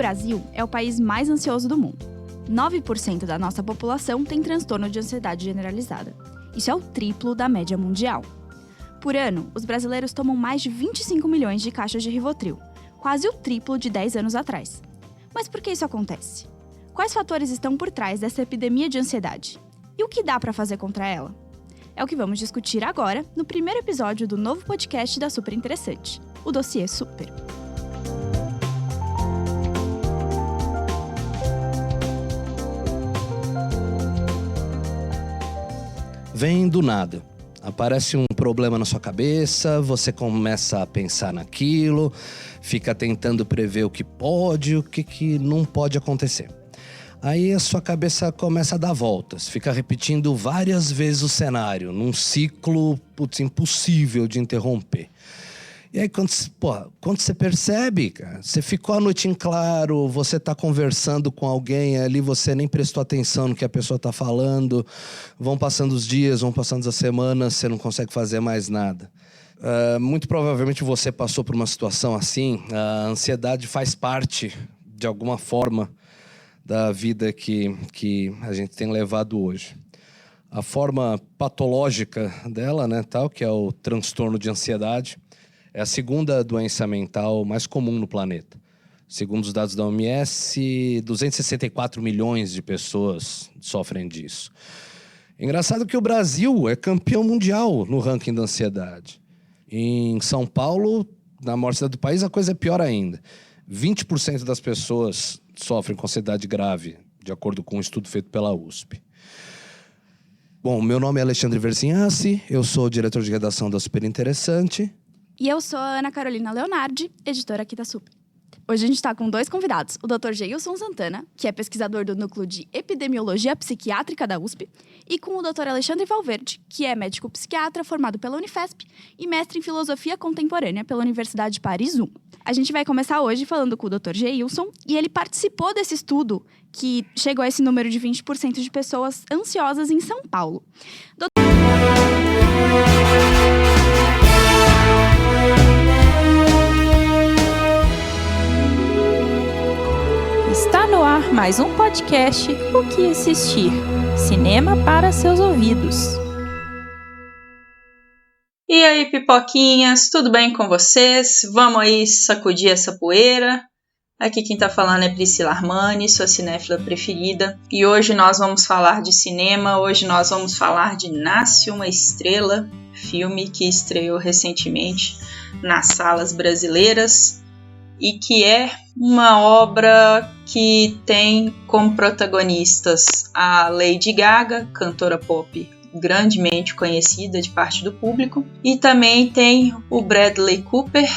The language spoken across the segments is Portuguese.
Brasil é o país mais ansioso do mundo. 9% da nossa população tem transtorno de ansiedade generalizada. Isso é o triplo da média mundial. Por ano, os brasileiros tomam mais de 25 milhões de caixas de Rivotril, quase o triplo de 10 anos atrás. Mas por que isso acontece? Quais fatores estão por trás dessa epidemia de ansiedade? E o que dá para fazer contra ela? É o que vamos discutir agora no primeiro episódio do novo podcast da Super Interessante, o Dossiê Super. Vem do nada. Aparece um problema na sua cabeça, você começa a pensar naquilo, fica tentando prever o que pode e o que não pode acontecer. Aí a sua cabeça começa a dar voltas, fica repetindo várias vezes o cenário, num ciclo impossível de interromper. E aí quando você percebe, cara, você ficou a noite em claro, você está conversando com alguém ali, você nem prestou atenção no que a pessoa está falando, vão passando os dias, vão passando as semanas, você não consegue fazer mais nada. Muito provavelmente você passou por uma situação assim. A ansiedade faz parte, de alguma forma, da vida que a gente tem levado hoje. A forma patológica dela, que é o transtorno de ansiedade, é a segunda doença mental mais comum no planeta. Segundo os dados da OMS, 264 milhões de pessoas sofrem disso. Engraçado que o Brasil é campeão mundial no ranking da ansiedade. Em São Paulo, na maior cidade do país, a coisa é pior ainda. 20% das pessoas sofrem com ansiedade grave, de acordo com um estudo feito pela USP. Bom, meu nome é Alexandre Versinhassi, eu sou diretor de redação da Super Interessante. E eu sou a Ana Carolina Leonardi, editora aqui da Super. Hoje a gente está com dois convidados, o Dr. Geilson Santana, que é pesquisador do Núcleo de Epidemiologia Psiquiátrica da USP, e com o Dr. Alexandre Valverde, que é médico psiquiatra formado pela Unifesp e mestre em Filosofia Contemporânea pela Universidade de Paris I. A gente vai começar hoje falando com o Dr. Geilson, e ele participou desse estudo que chegou a esse número de 20% de pessoas ansiosas em São Paulo. Está no ar mais um podcast O que assistir? Cinema para seus ouvidos. E aí, pipoquinhas, tudo bem com vocês? Vamos aí sacudir essa poeira? Aqui quem tá falando é Priscila Armani, sua cinéfila preferida. E hoje nós vamos falar de cinema, hoje nós vamos falar de Nasce uma Estrela, filme que estreou recentemente nas salas brasileiras. E que é uma obra que tem como protagonistas a Lady Gaga, cantora pop grandemente conhecida de parte do público, e também tem o Bradley Cooper,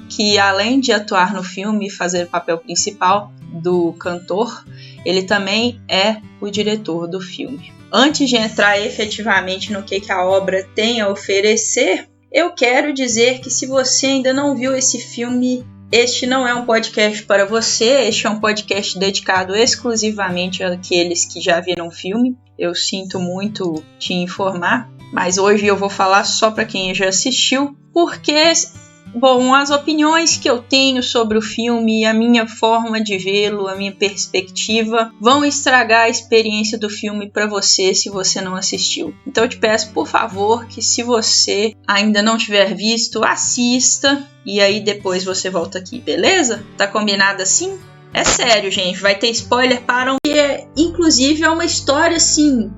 que além de atuar no filme e fazer o papel principal do cantor, ele também é o diretor do filme. Antes de entrar efetivamente no que a obra tem a oferecer, eu quero dizer que se você ainda não viu esse filme, este não é um podcast para você, este é um podcast dedicado exclusivamente àqueles que já viram o filme. Eu sinto muito te informar, mas hoje eu vou falar só para quem já assistiu, porque, bom, as opiniões que eu tenho sobre o filme, a minha forma de vê-lo, a minha perspectiva, vão estragar a experiência do filme para você se você não assistiu. Então eu te peço, por favor, que se você ainda não tiver visto, assista e aí depois você volta aqui, beleza? Tá combinado assim? É sério, gente, vai ter spoiler para inclusive é uma história assim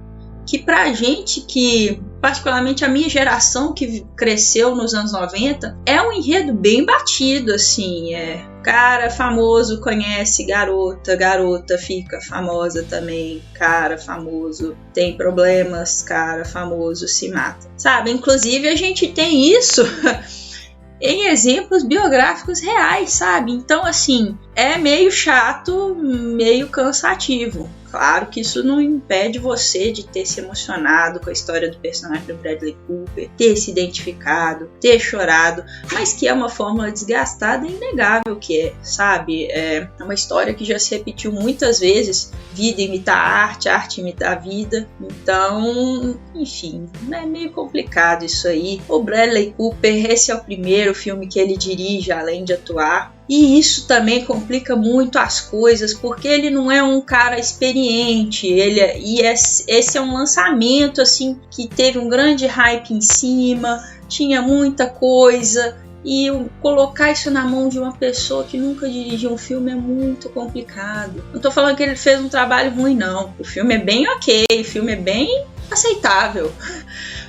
que pra gente que, particularmente a minha geração que cresceu nos anos 90, é um enredo bem batido, assim, cara famoso conhece garota, garota fica famosa também, cara famoso tem problemas, cara famoso se mata, sabe? Inclusive a gente tem isso em exemplos biográficos reais, sabe? Então, assim, é meio chato, meio cansativo. Claro que isso não impede você de ter se emocionado com a história do personagem do Bradley Cooper, ter se identificado, ter chorado, mas que é uma fórmula desgastada e inegável que é, sabe? É uma história que já se repetiu muitas vezes, vida imita arte, arte imita a vida, então, enfim, é meio complicado isso aí. O Bradley Cooper, esse é o primeiro filme que ele dirige, além de atuar. E isso também complica muito as coisas, porque ele não é um cara experiente. Esse é um lançamento assim que teve um grande hype em cima, tinha muita coisa. E colocar isso na mão de uma pessoa que nunca dirigiu um filme é muito complicado. Não tô falando que ele fez um trabalho ruim, não. O filme é bem ok, o filme é bem aceitável,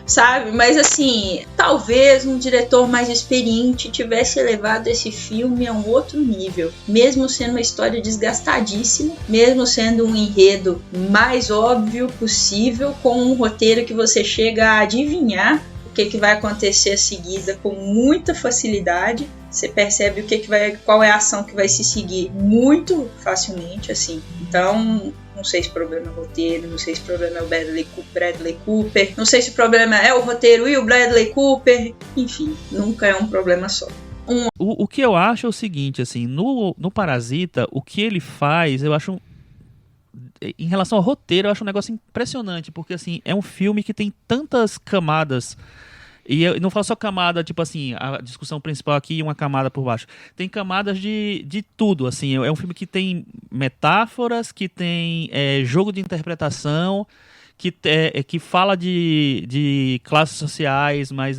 sabe? Mas assim, talvez um diretor mais experiente tivesse elevado esse filme a um outro nível. Mesmo sendo uma história desgastadíssima, mesmo sendo um enredo mais óbvio possível, com um roteiro que você chega a adivinhar o que vai acontecer a seguida com muita facilidade. Você percebe qual é a ação que vai se seguir muito facilmente, assim. Então, não sei se o problema é o roteiro, não sei se o problema é o Bradley Cooper, não sei se o problema é o roteiro e o Bradley Cooper. Enfim, nunca é um problema só. O que eu acho é o seguinte, assim, no Parasita, o que ele faz, eu acho... Em relação ao roteiro, eu acho um negócio impressionante, porque assim, é um filme que tem tantas camadas, e eu não falo só camada, tipo assim, a discussão principal aqui e uma camada por baixo. Tem camadas de tudo, assim, é um filme que tem metáforas, que tem jogo de interpretação, que fala de classes sociais, mas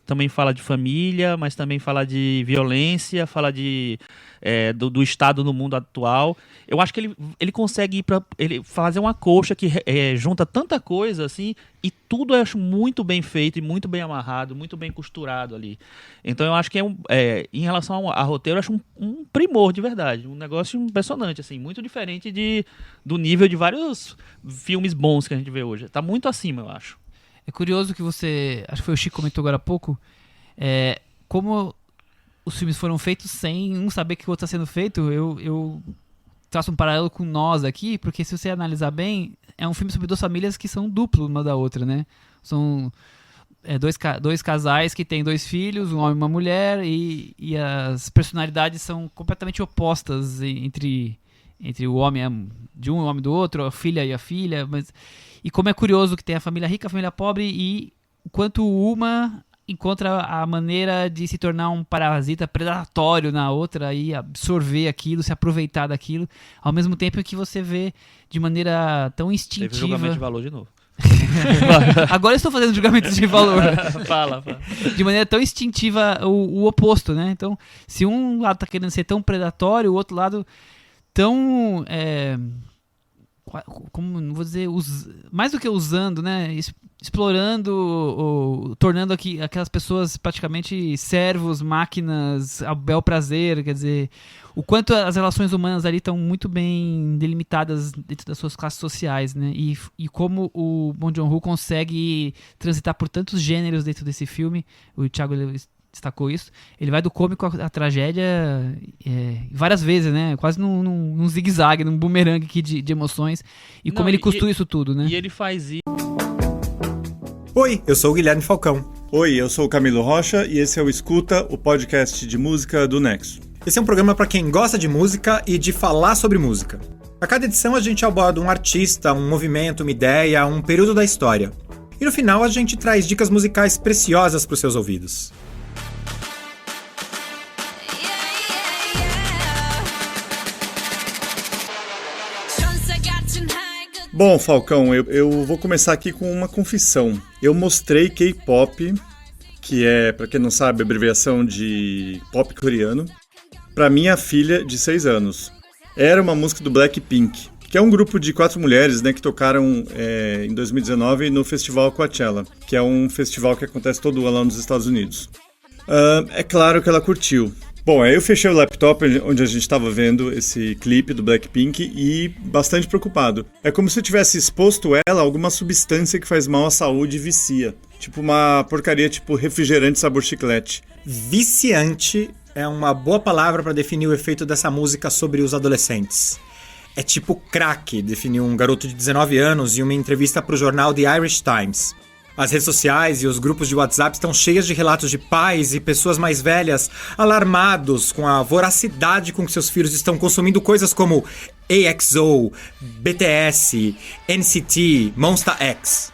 também fala de família, mas também fala de violência, fala do estado no mundo atual. Eu acho que ele consegue ele fazer uma coxa que junta tanta coisa assim, e tudo eu acho muito bem feito e muito bem amarrado, muito bem costurado ali. Então eu acho que em relação a roteiro, eu acho um primor de verdade, um negócio impressionante, assim, muito diferente do nível de vários filmes bons que a gente vê hoje. Tá muito acima, eu acho. É curioso que acho que foi o Chico que comentou agora há pouco, como os filmes foram feitos sem um saber que o outro está sendo feito. Eu traço um paralelo com Nós aqui, porque se você analisar bem, é um filme sobre duas famílias que são duplo uma da outra, né? São dois casais que têm 2 filhos, um homem e uma mulher, e as personalidades são completamente opostas entre o homem de um e o homem do outro, a filha e a filha. E como é curioso que tem a família rica, a família pobre, e o quanto uma encontra a maneira de se tornar um parasita predatório na outra e absorver aquilo, se aproveitar daquilo, ao mesmo tempo que você vê de maneira tão instintiva. Teve julgamento de valor de novo. Agora eu estou fazendo julgamentos de valor. Fala. De maneira tão instintiva o oposto, né? Então, se um lado está querendo ser tão predatório, o outro lado tão... como não vou dizer, mais do que usando, né? Explorando, tornando aquelas pessoas praticamente servos, máquinas, a bel prazer. Quer dizer, o quanto as relações humanas ali estão muito bem delimitadas dentro das suas classes sociais, né? E como o Bong Joon-ho consegue transitar por tantos gêneros dentro desse filme. O Thiago destacou isso. Ele vai do cômico à tragédia várias vezes, né? Quase num zigue-zague, num bumerangue aqui de emoções. E como ele costura isso tudo, né? E ele faz isso. Oi, eu sou o Guilherme Falcão. Oi, eu sou o Camilo Rocha e esse é o Escuta, o podcast de música do Nexo. Esse é um programa para quem gosta de música e de falar sobre música. A cada edição a gente aborda um artista, um movimento, uma ideia, um período da história. E no final a gente traz dicas musicais preciosas para os seus ouvidos. Bom, Falcão, eu vou começar aqui com uma confissão. Eu mostrei K-pop, que é, pra quem não sabe, a abreviação de pop coreano, pra minha filha de 6 anos. Era uma música do Blackpink, que é um grupo de 4 mulheres, né, que tocaram em 2019 no Festival Coachella, que é um festival que acontece todo ano lá nos Estados Unidos. É claro que ela curtiu. Bom, aí eu fechei o laptop onde a gente estava vendo esse clipe do Blackpink e bastante preocupado. É como se eu tivesse exposto ela a alguma substância que faz mal à saúde e vicia. Tipo uma porcaria, tipo refrigerante sabor chiclete. Viciante é uma boa palavra para definir o efeito dessa música sobre os adolescentes. É tipo crack, definiu um garoto de 19 anos em uma entrevista para o jornal The Irish Times. As redes sociais e os grupos de WhatsApp estão cheias de relatos de pais e pessoas mais velhas alarmados com a voracidade com que seus filhos estão consumindo coisas como EXO, BTS, NCT, Monsta X.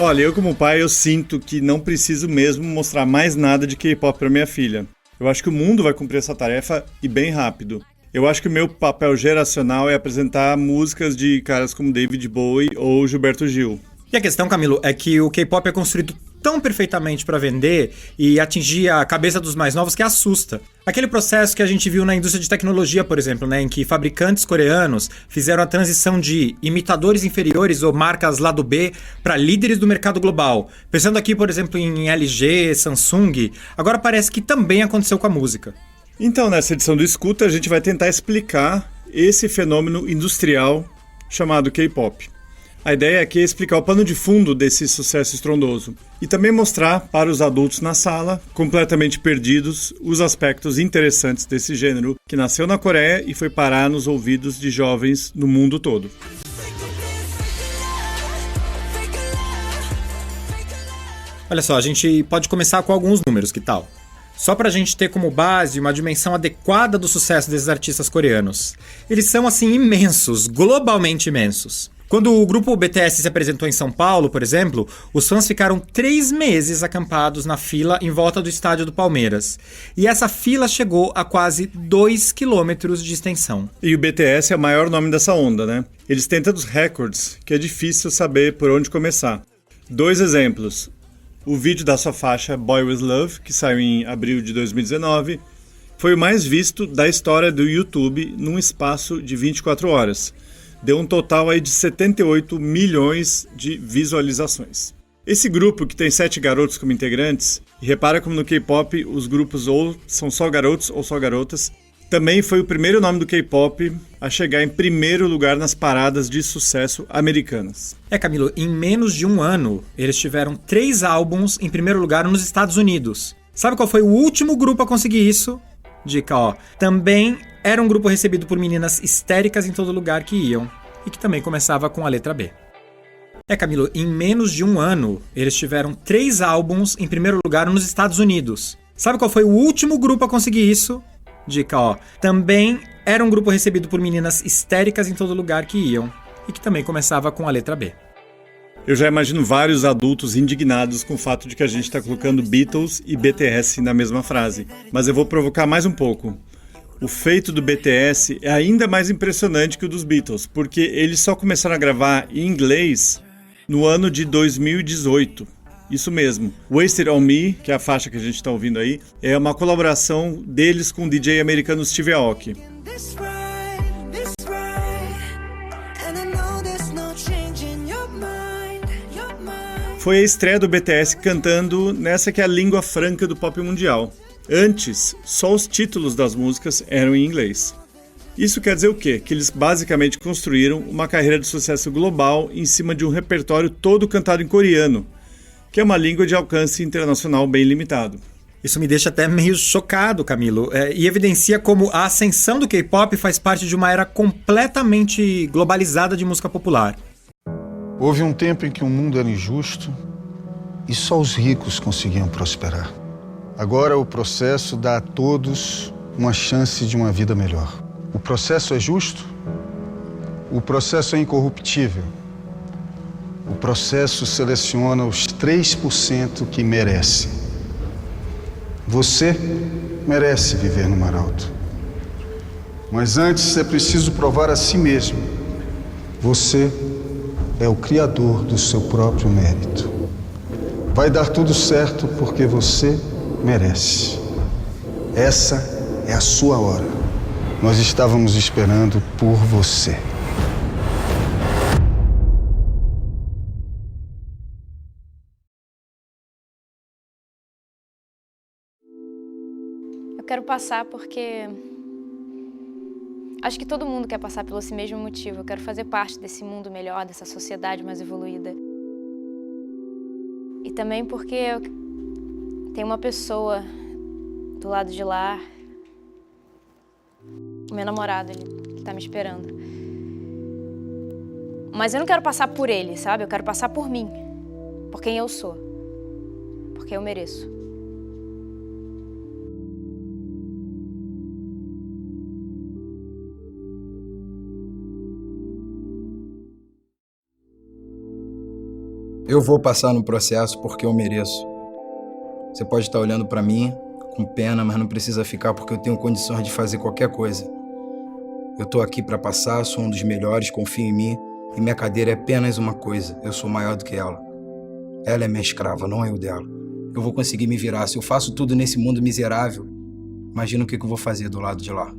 Olha, eu como pai, eu sinto que não preciso mesmo mostrar mais nada de K-pop para minha filha. Eu acho que o mundo vai cumprir essa tarefa e bem rápido. Eu acho que o meu papel geracional é apresentar músicas de caras como David Bowie ou Gilberto Gil. E a questão, Camilo, é que o K-pop é construído tão perfeitamente para vender e atingir a cabeça dos mais novos que assusta. Aquele processo que a gente viu na indústria de tecnologia, por exemplo, né, em que fabricantes coreanos fizeram a transição de imitadores inferiores ou marcas lado B para líderes do mercado global. Pensando aqui, por exemplo, em LG, Samsung, agora parece que também aconteceu com a música. Então, nessa edição do Escuta, a gente vai tentar explicar esse fenômeno industrial chamado K-pop. A ideia aqui é explicar o pano de fundo desse sucesso estrondoso e também mostrar para os adultos na sala, completamente perdidos, os aspectos interessantes desse gênero que nasceu na Coreia e foi parar nos ouvidos de jovens no mundo todo. Olha só, a gente pode começar com alguns números, que tal? Só pra gente ter como base uma dimensão adequada do sucesso desses artistas coreanos. Eles são, assim, imensos, globalmente imensos. Quando o grupo BTS se apresentou em São Paulo, por exemplo, os fãs ficaram 3 meses acampados na fila em volta do estádio do Palmeiras. E essa fila chegou a quase 2 quilômetros de extensão. E o BTS é o maior nome dessa onda, né? Eles têm tantos recordes que é difícil saber por onde começar. 2 exemplos. O vídeo da sua faixa Boy With Love, que saiu em abril de 2019, foi o mais visto da história do YouTube num espaço de 24 horas. Deu um total aí de 78 milhões de visualizações. Esse grupo, que tem 7 garotos como integrantes, e repara como no K-pop os grupos ou são só garotos ou só garotas, também foi o primeiro nome do K-pop a chegar em primeiro lugar nas paradas de sucesso americanas. Camilo, em menos de um ano, eles tiveram 3 álbuns em primeiro lugar nos Estados Unidos. Sabe qual foi o último grupo a conseguir isso? Dica, ó. Também era um grupo recebido por meninas histéricas em todo lugar que iam, e que também começava com a letra B. Camilo, em menos de um ano, eles tiveram 3 álbuns em primeiro lugar nos Estados Unidos. Sabe qual foi o último grupo a conseguir isso? Dica, ó. Também era um grupo recebido por meninas histéricas em todo lugar que iam, e que também começava com a letra B. Eu já imagino vários adultos indignados com o fato de que a gente está colocando Beatles e BTS na mesma frase. Mas eu vou provocar mais um pouco. O feito do BTS é ainda mais impressionante que o dos Beatles, porque eles só começaram a gravar em inglês no ano de 2018. Isso mesmo. Wasted on Me, que é a faixa que a gente está ouvindo aí, é uma colaboração deles com o DJ americano Steve Aoki. Foi a estreia do BTS cantando nessa que é a língua franca do pop mundial. Antes, só os títulos das músicas eram em inglês. Isso quer dizer o quê? Que eles basicamente construíram uma carreira de sucesso global em cima de um repertório todo cantado em coreano, que é uma língua de alcance internacional bem limitado. Isso me deixa até meio chocado, Camilo, e evidencia como a ascensão do K-pop faz parte de uma era completamente globalizada de música popular. Houve um tempo em que o mundo era injusto e só os ricos conseguiam prosperar. Agora o processo dá a todos uma chance de uma vida melhor. O processo é justo? O processo é incorruptível. O processo seleciona os 3% que merecem. Você merece viver no mar alto. Mas antes é preciso provar a si mesmo. Você é o criador do seu próprio mérito. Vai dar tudo certo porque você merece. Essa é a sua hora. Nós estávamos esperando por você. Eu quero passar porque acho que todo mundo quer passar pelo esse mesmo motivo. Eu quero fazer parte desse mundo melhor, dessa sociedade mais evoluída. E também porque tem uma pessoa do lado de lá, o meu namorado, ele tá me esperando. Mas eu não quero passar por ele, sabe? Eu quero passar por mim, por quem eu sou, porque eu mereço. Eu vou passar no processo porque eu mereço. Você pode estar olhando pra mim com pena, mas não precisa ficar porque eu tenho condições de fazer qualquer coisa. Eu tô aqui pra passar, sou um dos melhores, confio em mim, e minha cadeira é apenas uma coisa, eu sou maior do que ela. Ela é minha escrava, não eu dela. Eu vou conseguir me virar. Se eu faço tudo nesse mundo miserável, imagina o que eu vou fazer do lado de lá.